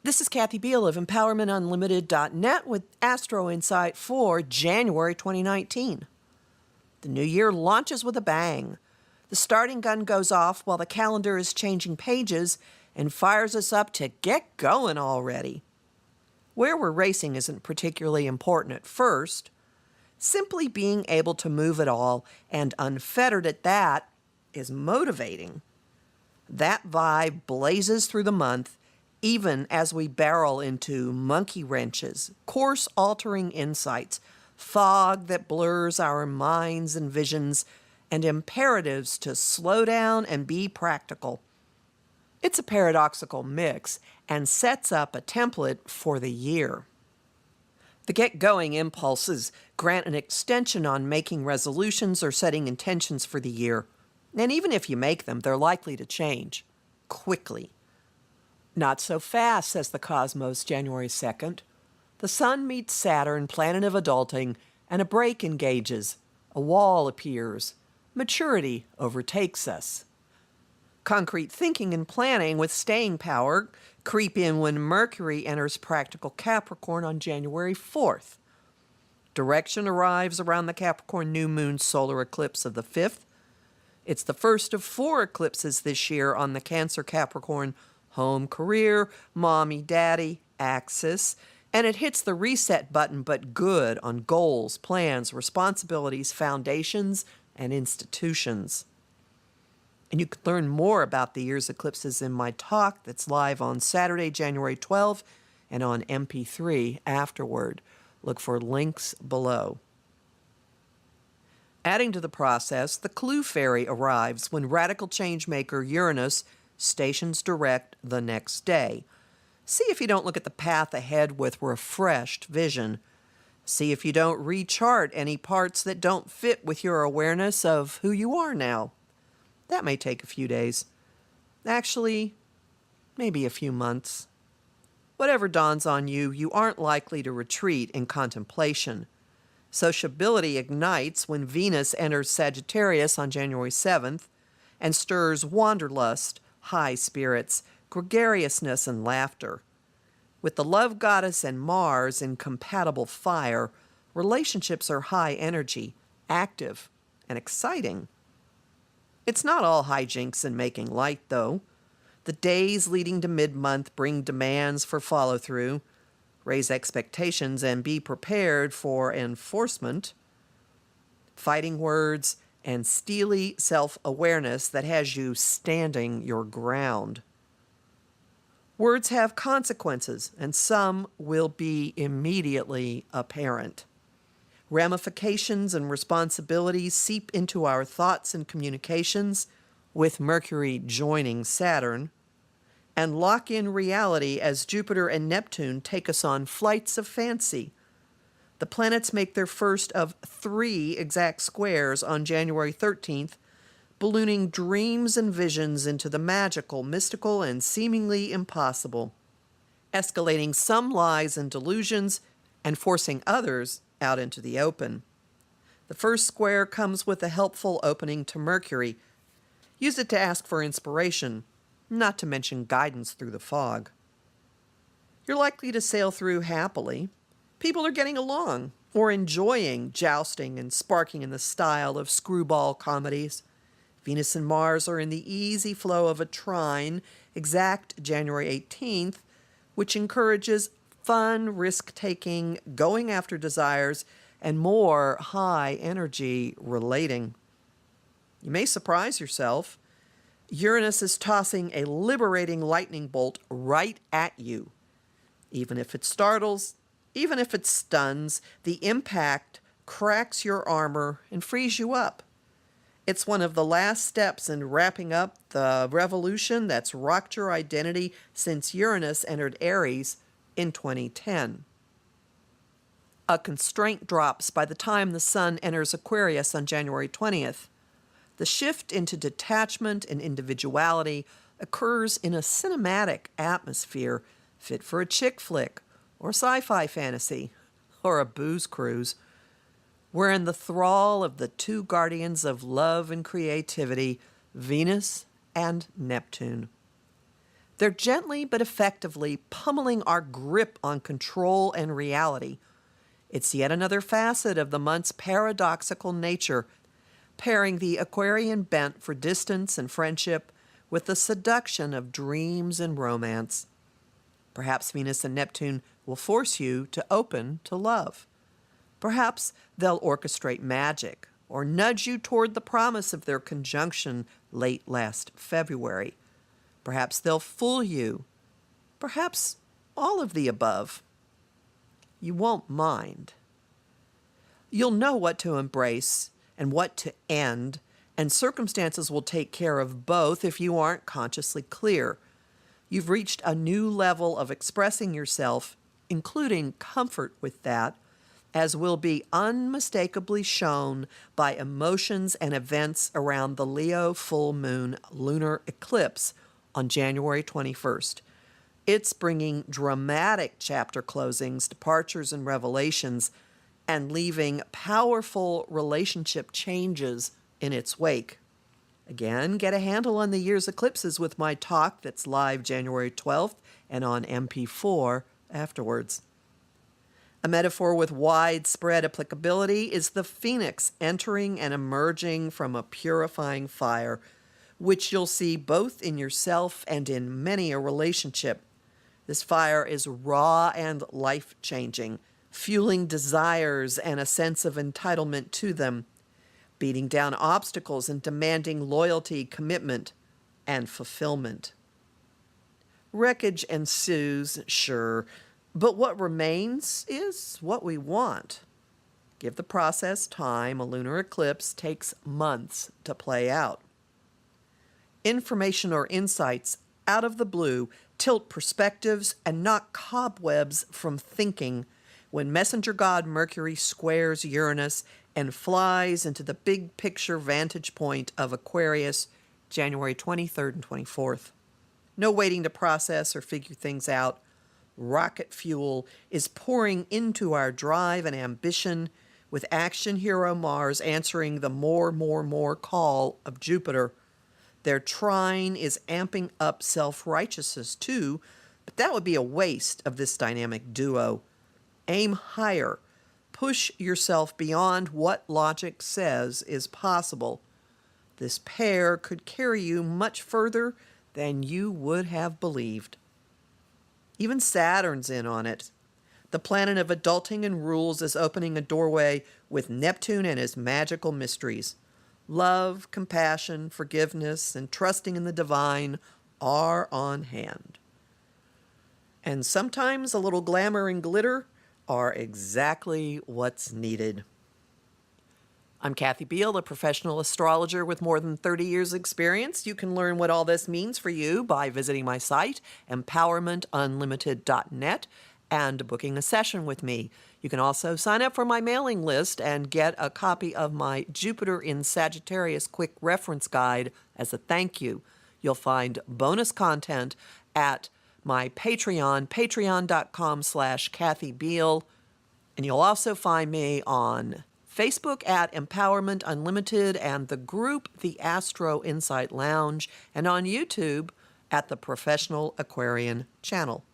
This is Kathy Biehl of Empowermentunlimited.net with Astro-Insight for January 2019. The new year launches with a bang. The starting gun goes off while the calendar is changing pages and fires us up to get going already. Where we're racing isn't particularly important at first. Simply being able to move it all, and unfettered at that, is motivating. That vibe blazes through the month, even as we barrel into monkey wrenches, course-altering insights, fog that blurs our minds and visions, and imperatives to slow down and be practical. It's a paradoxical mix and sets up a template for the year. The get-going impulses grant an extension on making resolutions or setting intentions for the year, and even if you make them, they're likely to change quickly. Not so fast, says the cosmos, January 2nd. The sun meets Saturn, planet of adulting, and a break engages. A wall appears. Maturity overtakes us. Concrete thinking and planning with staying power creep in when Mercury enters practical Capricorn on January 4th. Direction arrives around the Capricorn new moon solar eclipse of the 5th. It's the first of 4 eclipses this year on the Cancer-Capricorn home, career, mommy, daddy axis, and it hits the reset button but good on goals, plans, responsibilities, foundations, and institutions. And you can learn more about the year's eclipses in my talk that's live on Saturday, January 12th, and on MP3 afterward. Look for links below. Adding to the process, the clue fairy arrives when radical changemaker Uranus stations direct the next day. See if you don't look at the path ahead with refreshed vision. See if you don't rechart any parts that don't fit with your awareness of who you are now. That may take a few days. Actually, maybe a few months. Whatever dawns on you, you aren't likely to retreat in contemplation. Sociability ignites when Venus enters Sagittarius on January 7th and stirs wanderlust, high spirits, gregariousness, and laughter. With the love goddess and Mars in compatible fire, relationships are high energy, active, and exciting. It's not all hijinks and making light, though. The days leading to mid-month bring demands for follow-through, raise expectations, and be prepared for enforcement. Fighting words and steely self-awareness that has you standing your ground. Words have consequences, and some will be immediately apparent. Ramifications and responsibilities seep into our thoughts and communications, with Mercury joining Saturn, and lock in reality as Jupiter and Neptune take us on flights of fancy. The planets make their first of 3 exact squares on January 13th, ballooning dreams and visions into the magical, mystical, and seemingly impossible, escalating some lies and delusions and forcing others out into the open. The first square comes with a helpful opening to Mercury. Use it to ask for inspiration, not to mention guidance through the fog. You're likely to sail through happily. People are getting along or enjoying jousting and sparking in the style of screwball comedies. Venus and Mars are in the easy flow of a trine, exact January 18th, which encourages fun, risk-taking, going after desires, and more high-energy relating. You may surprise yourself. Uranus is tossing a liberating lightning bolt right at you. Even if it startles, even if it stuns, the impact cracks your armor and frees you up. It's one of the last steps in wrapping up the revolution that's rocked your identity since Uranus entered Aries in 2010. A constraint drops by the time the sun enters Aquarius on January 20th. The shift into detachment and individuality occurs in a cinematic atmosphere fit for a chick flick or sci-fi fantasy or a booze cruise. We're in the thrall of the 2 guardians of love and creativity, Venus and Neptune. They're gently but effectively pummeling our grip on control and reality. It's yet another facet of the month's paradoxical nature, pairing the Aquarian bent for distance and friendship with the seduction of dreams and romance. Perhaps Venus and Neptune will force you to open to love. Perhaps they'll orchestrate magic or nudge you toward the promise of their conjunction late last February. Perhaps they'll fool you. Perhaps all of the above. You won't mind. You'll know what to embrace and what to end, and circumstances will take care of both if you aren't consciously clear. You've reached a new level of expressing yourself, including comfort with that, as will be unmistakably shown by emotions and events around the Leo full moon lunar eclipse on January 21st. It's bringing dramatic chapter closings, departures, and revelations, and leaving powerful relationship changes in its wake. Again, get a handle on the year's eclipses with my talk that's live January 12th and on MP4 afterwards. A metaphor with widespread applicability is the phoenix entering and emerging from a purifying fire, which you'll see both in yourself and in many a relationship. This fire is raw and life-changing, fueling desires and a sense of entitlement to them, beating down obstacles and demanding loyalty, commitment, and fulfillment. Wreckage ensues, sure, but what remains is what we want. Give the process time. A lunar eclipse takes months to play out. Information or insights out of the blue tilt perspectives and knock cobwebs from thinking when messenger god Mercury squares Uranus and flies into the big picture vantage point of Aquarius January 23rd and 24th. No waiting to process or figure things out. Rocket fuel is pouring into our drive and ambition, with action hero Mars answering the more call of Jupiter. Their trine is amping up self-righteousness too, but that would be a waste of this dynamic duo. Aim higher. Push yourself beyond what logic says is possible. This pair could carry you much further than you would have believed. Even Saturn's in on it. The planet of adulting and rules is opening a doorway with Neptune and his magical mysteries. Love, compassion, forgiveness, and trusting in the divine are on hand. And sometimes a little glamour and glitter are exactly what's needed. I'm Kathy Biehl, a professional astrologer with more than 30 years' experience. You can learn what all this means for you by visiting my site, Empowermentunlimited.net, and booking a session with me. You can also sign up for my mailing list and get a copy of my Jupiter in Sagittarius Quick Reference Guide as a thank you. You'll find bonus content at my Patreon, patreon.com/Kathy Biehl. And you'll also find me on Facebook at Empowerment Unlimited and the group The Astro-Insight Lounge, and on YouTube at the Professional Aquarian channel.